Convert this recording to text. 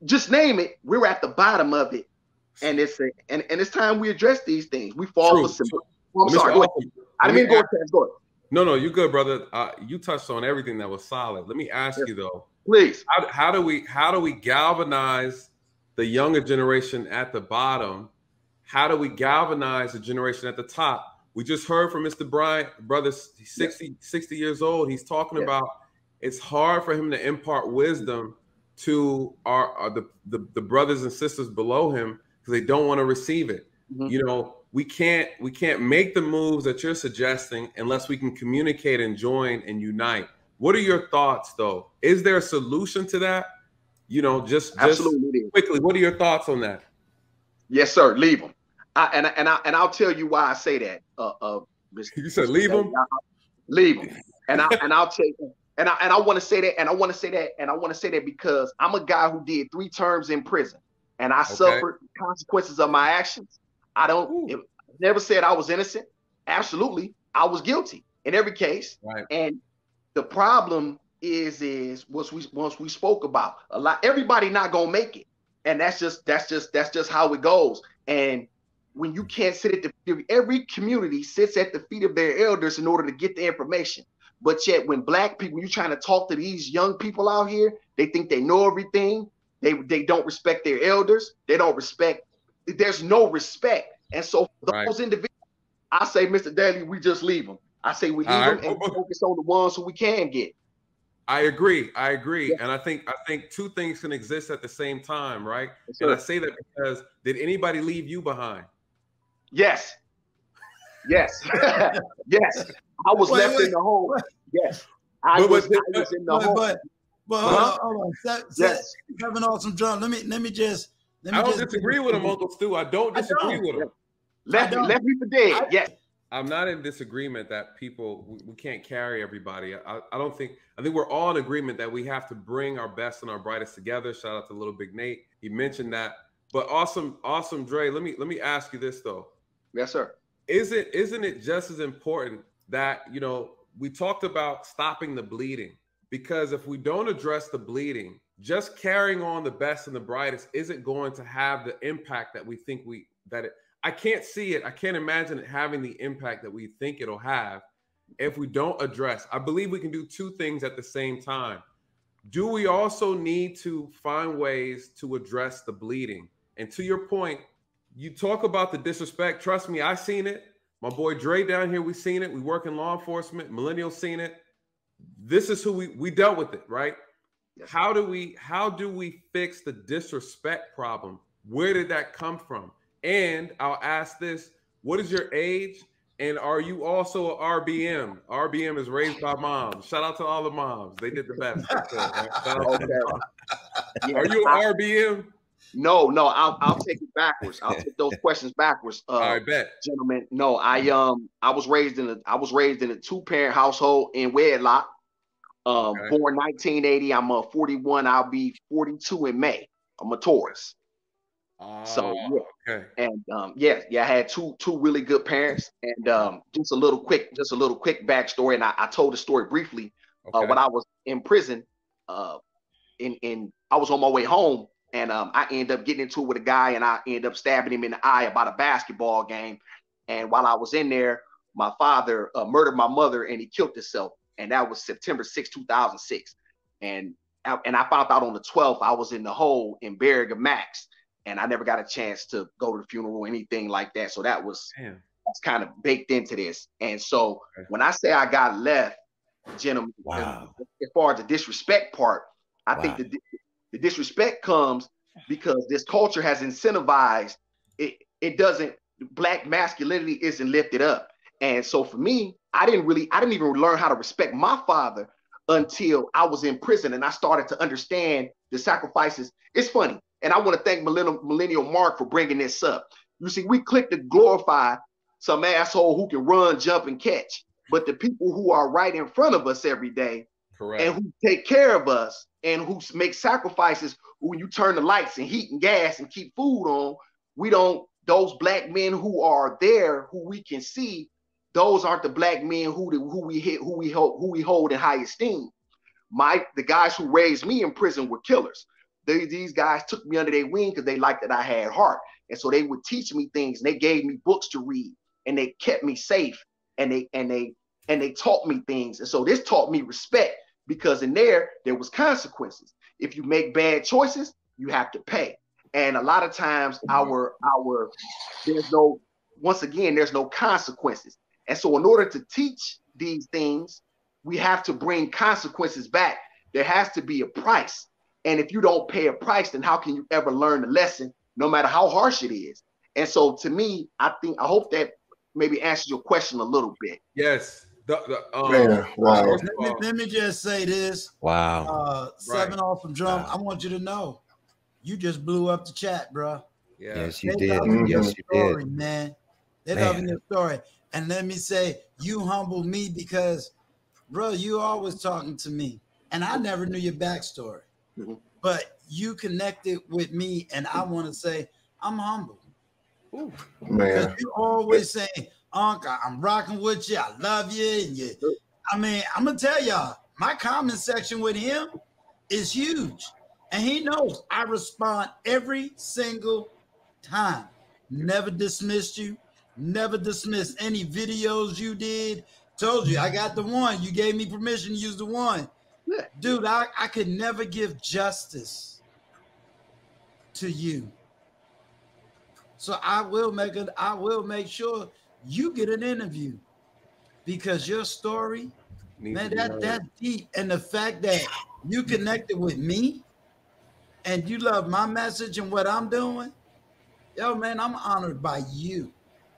just name it. We're at the bottom of it, and it's time we address these things. We fall for True. some. True. Oh, I'm Mr. sorry. Go ahead. Awesome, I didn't mean to go fast. Go ahead. No, you're good, brother. You touched on everything that was solid. Let me ask you though, please. How do we galvanize the younger generation at the bottom? How do we galvanize the generation at the top? We just heard from Mr. Bryant, brother, he's 60 years old. He's talking about it's hard for him to impart wisdom to the brothers and sisters below him because they don't want to receive it. Mm-hmm. You know, we can't make the moves that you're suggesting unless we can communicate and join and unite. What are your thoughts, though? Is there a solution to that? You know, just quickly, what are your thoughts on that? Yes, sir. Leave them. I'll tell you why I say that. You said leave them. Leave them. And I'll tell you. And I want to say that. And I want to say that. And I want to say that because I'm a guy who did 3 terms in prison, and I suffered the consequences of my actions. Never said I was innocent. Absolutely, I was guilty in every case. Right. And the problem is once we spoke about a lot. Everybody not gonna make it, and that's just how it goes. And when you can't sit at the feet, every community sits at the feet of their elders in order to get the information. But yet, when black people, you're trying to talk to these young people out here, they think they know everything. They don't respect their elders. They don't respect. There's no respect. And so those individuals, I say, Mr. Daly, we just leave them. I say we leave them and we focus on the ones who we can get. I agree. Yeah. And I think 2 things can exist at the same time, right? Yes, and I say that because did anybody leave you behind? Yes. Yes. Yes. I was left in the hole. Yes. I was in the hole. But hold on. Mile Awesum Dre. Let me just I don't disagree with him, Uncle Stu. I don't disagree with him. Left me for dead. Yes. I'm not in disagreement that we can't carry everybody. I think we're all in agreement that we have to bring our best and our brightest together. Shout out to Little Big Nate. He mentioned that. But Awesum Dre, let me ask you this though. Yes, sir. Isn't it just as important that, you know, we talked about stopping the bleeding? Because if we don't address the bleeding, just carrying on the best and the brightest isn't going to have the impact that we think I can't see it. I can't imagine it having the impact that we think it'll have if we don't address. I believe we can do 2 things at the same time. Do we also need to find ways to address the bleeding? And to your point, you talk about the disrespect. Trust me, I've seen it. My boy Dre down here, we've seen it. We work in law enforcement. Millennials seen it. This is who we dealt with it, right? Yes. How do we fix the disrespect problem? Where did that come from? And I'll ask this, what is your age? And are you also a RBM? RBM is raised by moms. Shout out to all the moms. They did the best. Are you an RBM? No, I'll take it backwards. I'll take those questions backwards. I bet. Gentlemen, no, I was raised in a 2-parent household in wedlock. Born 1980. I'm a 41. I'll be 42 in May. I'm a Taurus. So yeah, okay. And I had two really good parents, and just a little quick backstory. And I told the story briefly. When I was in prison, I was on my way home, and I ended up getting into it with a guy, and I ended up stabbing him in the eye about a basketball game. And while I was in there, my father murdered my mother, and he killed himself. And that was September 6, 2006. And I found out on the 12th. I was in the hole in Berriga Max. And I never got a chance to go to the funeral or anything like that. So that's kind of baked into this. And so when I say I got left, gentlemen, as far as the disrespect part, I think the disrespect comes because this culture has incentivized it. It doesn't, black masculinity isn't lifted up. And so for me, I didn't even learn how to respect my father until I was in prison and I started to understand the sacrifices. It's funny. And I want to thank Millennial Mark for bringing this up. You see, we click to glorify some asshole who can run, jump, and catch. But the people who are right in front of us every day, correct, and who take care of us and who make sacrifices when you turn the lights and heat and gas and keep food on, those black men who are there, who we can see, those aren't the black men who we hold in high esteem. The guys who raised me in prison were killers. these guys took me under their wing because they liked that I had heart. And so they would teach me things, and they gave me books to read, and they kept me safe, and they taught me things. And so this taught me respect, because in there was consequences. If you make bad choices, you have to pay. And a lot of times there's no consequences. And so in order to teach these things, we have to bring consequences back. There has to be a price. And if you don't pay a price, then how can you ever learn the lesson, no matter how harsh it is? And so to me, I hope that maybe answers your question a little bit. Yes. Man, wow. Let me just say this. Wow. Seven Awesome Drum, I want you to know, you just blew up the chat, bro. Yeah. Yes, you did. Yes, you story, did. Man. They loving your story. And let me say, you humbled me because, bro, you always talking to me. And I never knew your backstory. Mm-hmm. But you connected with me, and I want to say, I'm humbled. Man. Because you always say, Uncle, I'm rocking with you. I love you. And you. I mean, I'm going to tell y'all, my comment section with him is huge. And he knows I respond every single time. Never dismissed you. Never dismissed any videos you did. Told you, I got the one. You gave me permission to use the one. Dude, I could never give justice to you. So I will make sure you get an interview, because your story, man, that's deep. And the fact that you connected with me and you love my message and what I'm doing, yo, man, I'm honored by you.